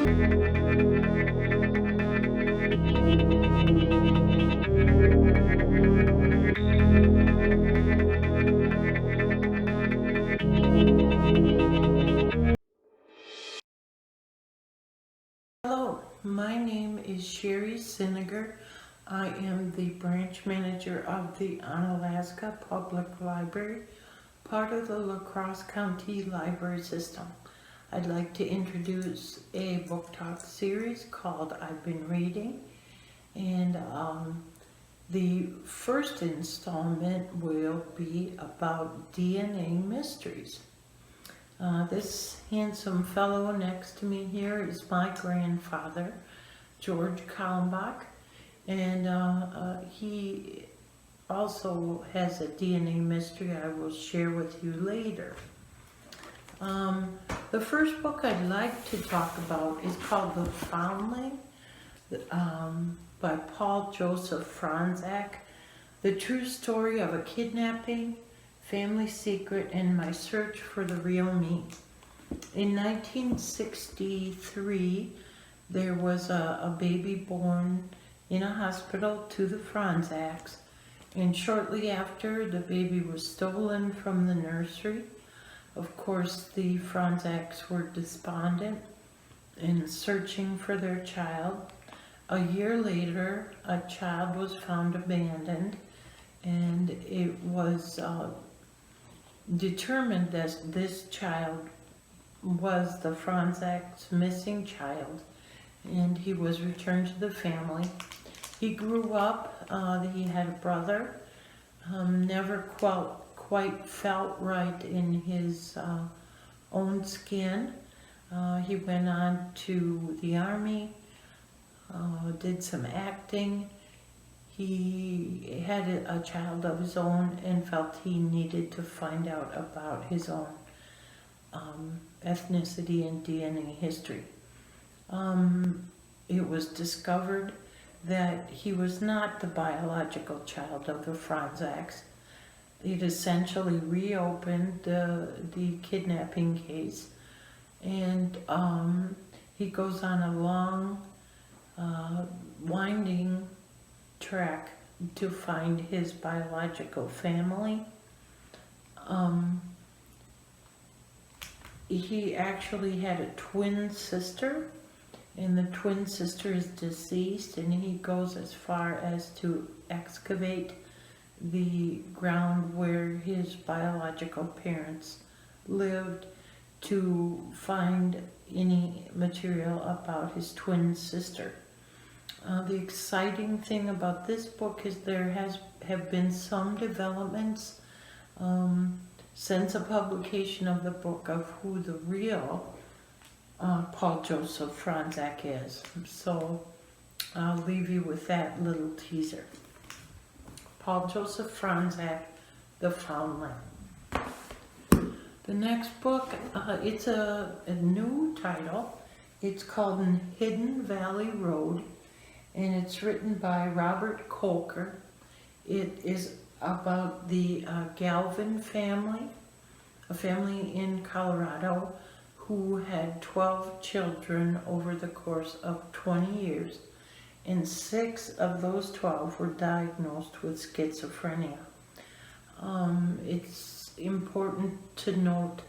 Hello, my name is Sherri Sinniger. I am the branch manager of the Onalaska Public Library, part of the Crosse County Library system. I'd like to introduce a book talk series called I've Been Reading, and the first installment will be about DNA mysteries. This handsome fellow next to me here is my grandfather, George Kalmbach, and he also has a DNA mystery I will share with you later. The first book I'd like to talk about is called The Foundling by Paul Joseph Franzak, the true story of a kidnapping, family secret, and my search for the real me. In 1963, there was a baby born in a hospital to the Franzaks, and shortly after, the baby was stolen from the nursery. Of course, the Franzaks were despondent in searching for their child. A year later, a child was found abandoned, and it was determined that this child was the Franzak's missing child, and he was returned to the family. He grew up, he had a brother, never quite felt right in his own skin. He went on to the army, did some acting. He had a child of his own and felt he needed to find out about his own ethnicity and DNA history. It was discovered that he was not the biological child of the Franzaks. It essentially reopened the kidnapping case, and he goes on a long, winding track to find his biological family. He actually had a twin sister, and the twin sister is deceased, and he goes as far as to excavate the ground where his biological parents lived to find any material about his twin sister. The exciting thing about this book is there have been some developments since the publication of the book of who the real Paul Joseph Franzak is. So I'll leave you with that little teaser. Paul Joseph Franzak, The Foundling. The next book, it's a new title. It's called Hidden Valley Road, and it's written by Robert Kolker. It is about the Galvin family, a family in Colorado who had 12 children over the course of 20 years, and 6 of those 12 were diagnosed with schizophrenia. It's important to note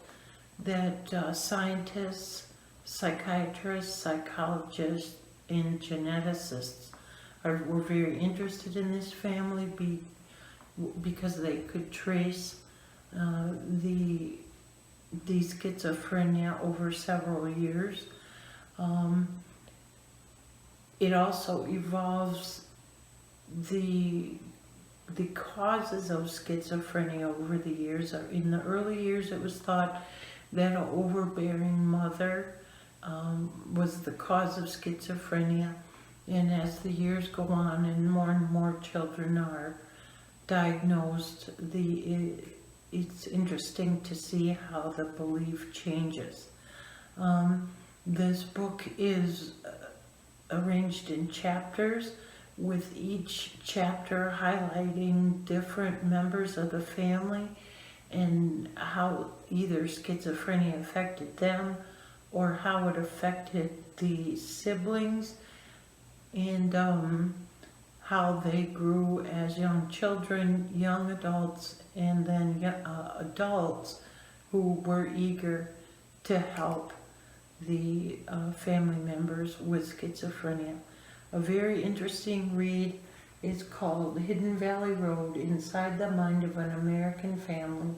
that scientists, psychiatrists, psychologists, and geneticists were very interested in this family because they could trace the schizophrenia over several years. It also involves the causes of schizophrenia over the years. In the early years, it was thought that an overbearing mother was the cause of schizophrenia, and as the years go on and more children are diagnosed, it's interesting to see how the belief changes. This book is arranged in chapters, with each chapter highlighting different members of the family and how either schizophrenia affected them or how it affected the siblings, and how they grew as young children, young adults, and then adults who were eager to help the family members with schizophrenia. A very interesting read is called Hidden Valley Road: Inside the Mind of an American Family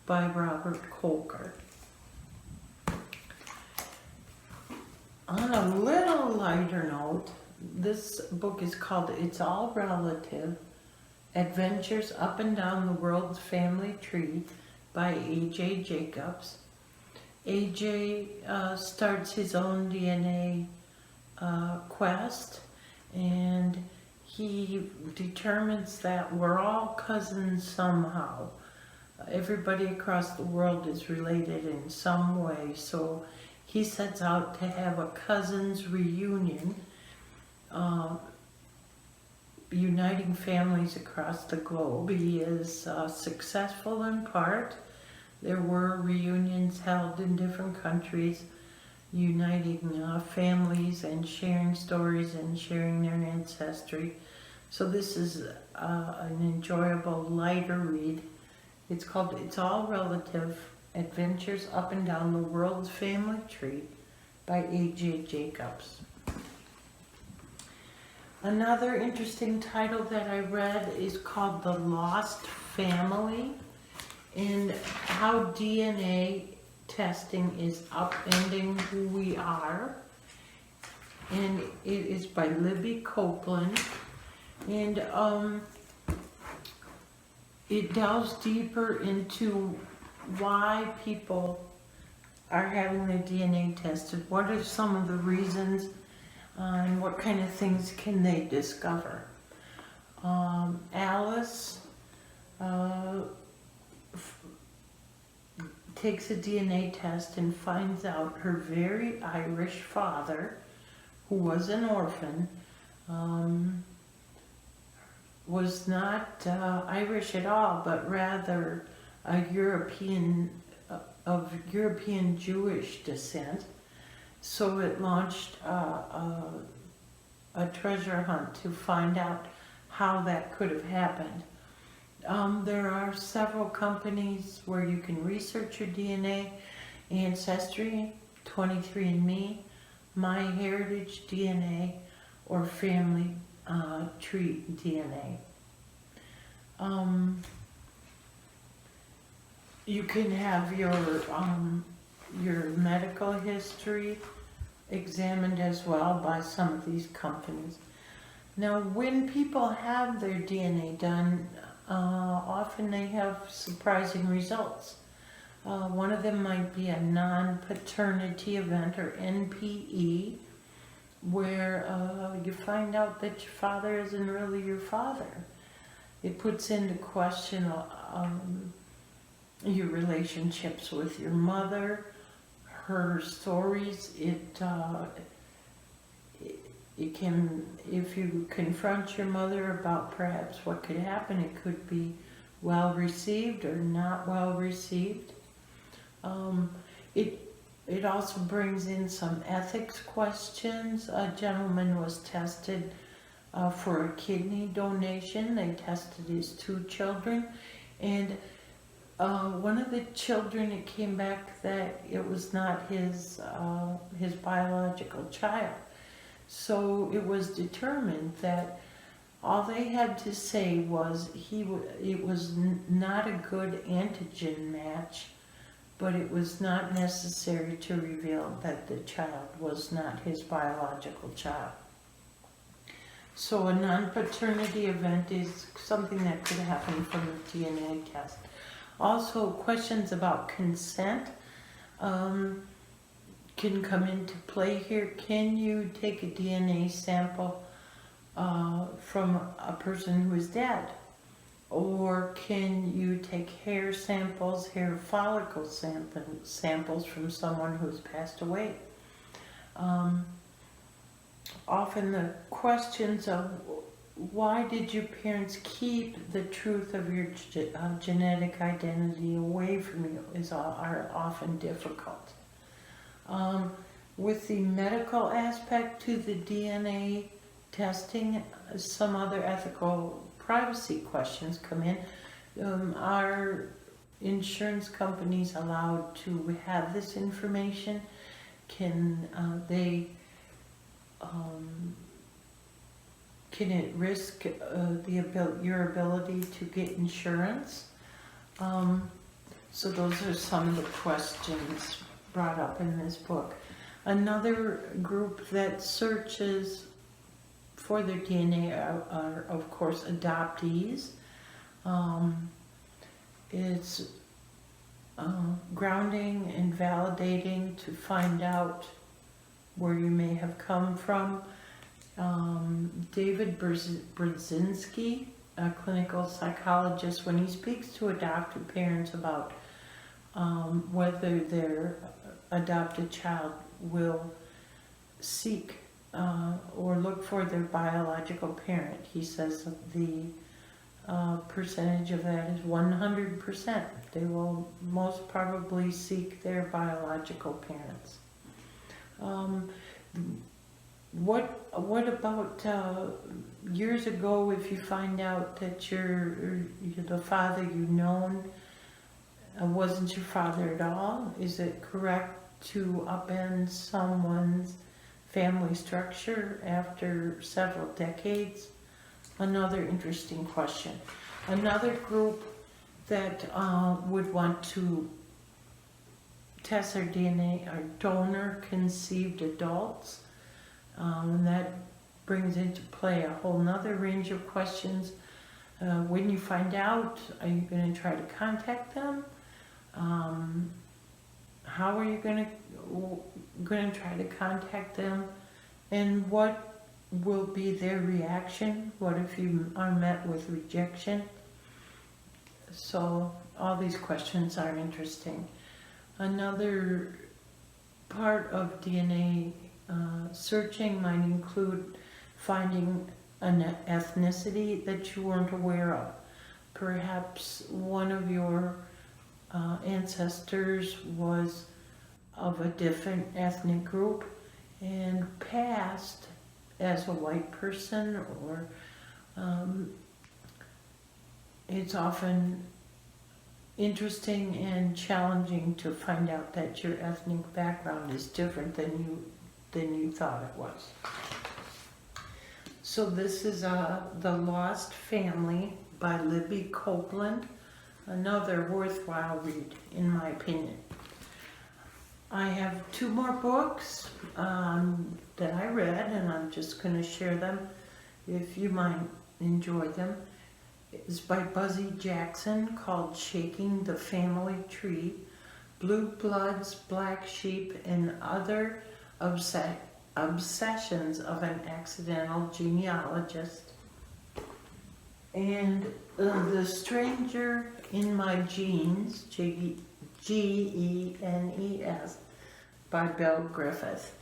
by Robert Kolker. On a little lighter note, this book is called It's All Relative: Adventures Up and Down the World's Family Tree by A.J. Jacobs. A.J. starts his own DNA quest, and he determines that we're all cousins somehow. Everybody across the world is related in some way, so he sets out to have a cousins reunion, uniting families across the globe. He is successful in part. There were reunions held in different countries, uniting families and sharing stories and sharing their ancestry. So this is an enjoyable, lighter read. It's called It's All Relative: Adventures Up and Down the World's Family Tree by A.J. Jacobs. Another interesting title that I read is called The Lost Family, and how DNA testing is upending who we are. And it is by Libby Copeland. And it delves deeper into why people are having their DNA tested. What are some of the reasons, and what kind of things can they discover? Alice takes a DNA test and finds out her very Irish father, who was an orphan, was not Irish at all, but rather a European, of European Jewish descent. So it launched a treasure hunt to find out how that could have happened. There are several companies where you can research your DNA: Ancestry, 23andMe, MyHeritage DNA, or Family Tree DNA. You can have your medical history examined as well by some of these companies. Now, when people have their DNA done, often they have surprising results. One of them might be a non-paternity event, or NPE, where you find out that your father isn't really your father. It puts into question your relationships with your mother, her stories. It can, if you confront your mother about perhaps what could happen, it could be well received or not well received. It also brings in some ethics questions. A gentleman was tested for a kidney donation. They tested his 2 children, and one of the children, it came back that it was not his biological child. So it was determined that all they had to say was it was not a good antigen match, but it was not necessary to reveal that the child was not his biological child. So a non-paternity event is something that could happen from the DNA test. Also, questions about consent can come into play here. Can you take a DNA sample from a person who is dead? Or can you take hair samples, hair follicle samples from someone who's passed away? Often the questions of why did your parents keep the truth of your genetic identity away from you are often difficult. With the medical aspect to the DNA testing, some other ethical privacy questions come in. Are insurance companies allowed to have this information? Can can it risk your ability to get insurance? So those are some of the questions brought up in this book. Another group that searches for their DNA are of course, adoptees. It's grounding and validating to find out where you may have come from. David Brzezinski, a clinical psychologist, when he speaks to adopted parents about whether their adopted child will seek or look for their biological parent, he says that the percentage of that is 100%. They will most probably seek their biological parents. What about years ago, if you find out that the father you've known wasn't your father at all? Is it correct to upend someone's family structure after several decades? Another interesting question. Another group that would want to test their DNA are donor-conceived adults. And that brings into play a whole nother range of questions. When you find out, are you going to try to contact them? How are you going to try to contact them? And what will be their reaction? What if you are met with rejection? So all these questions are interesting. Another part of DNA searching might include finding an ethnicity that you weren't aware of. Perhaps one of your ancestors was of a different ethnic group and passed as a white person, or it's often interesting and challenging to find out that your ethnic background is different than you thought it was. So this is The Lost Family by Libby Copeland, another worthwhile read in my opinion. I have 2 more books that I read, and I'm just going to share them if you might enjoy them. It's by Buzzy Jackson, called Shaking the Family Tree, Blue Bloods, Black Sheep, and Other Obsessions of an Accidental Genealogist. And The Stranger in My Genes, Genes, by Bill Griffith.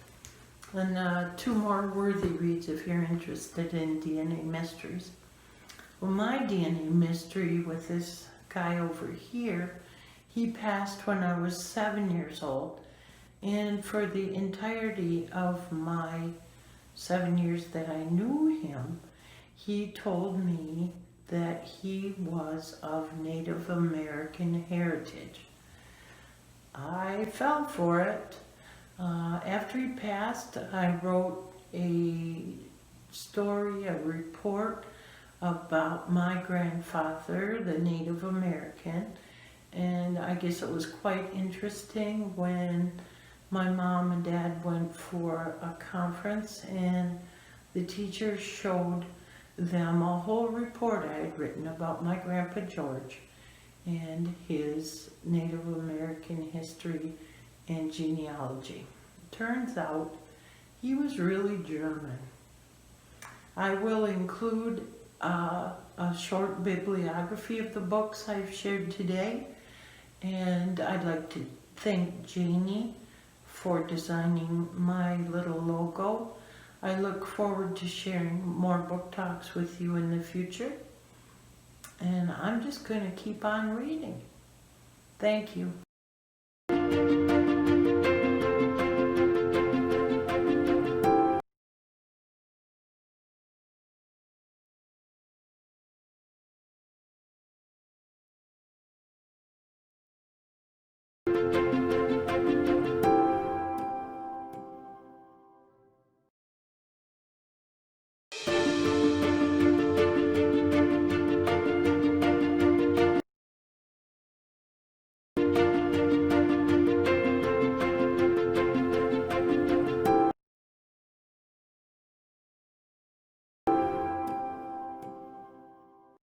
And 2 more worthy reads if you're interested in DNA mysteries. Well, my DNA mystery with this guy over here, he passed when I was 7 years old. And for the entirety of my 7 years that I knew him, he told me that he was of Native American heritage. I fell for it. After he passed, I wrote a story, a report about my grandfather, the Native American, and I guess it was quite interesting when my mom and dad went for a conference and the teacher showed them a whole report I had written about my Grandpa George and his Native American history and genealogy. Turns out he was really German. I will include a short bibliography of the books I've shared today, and I'd like to thank Janie for designing my little logo. I look forward to sharing more book talks with you in the future, and I'm just going to keep on reading. Thank you.